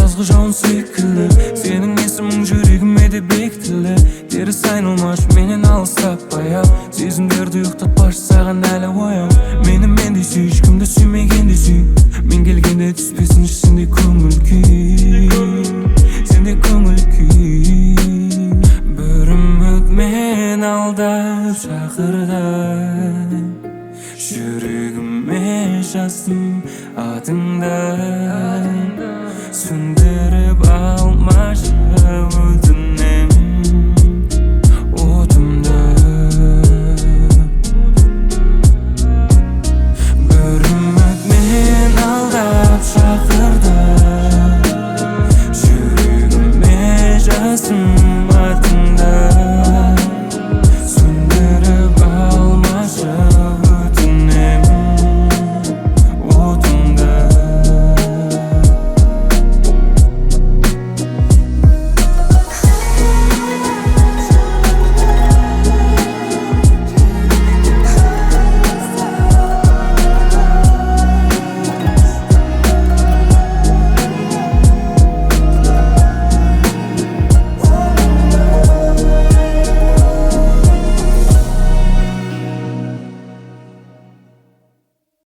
жазғы жауын секілді. Сенің есімің жүрегіме де бекітілді. Теріс айналмаш менен алыстап баяу, сезімдерді ұйықтатпашы саған әлі ояу. Мені мендей сүй, ешкімді сүймегенде сүй. Мен келгенде түспесін ішінде көңіл күй, сенде көңіл күй. Бір үміт мен алдап шақырды, жүрегіме жасын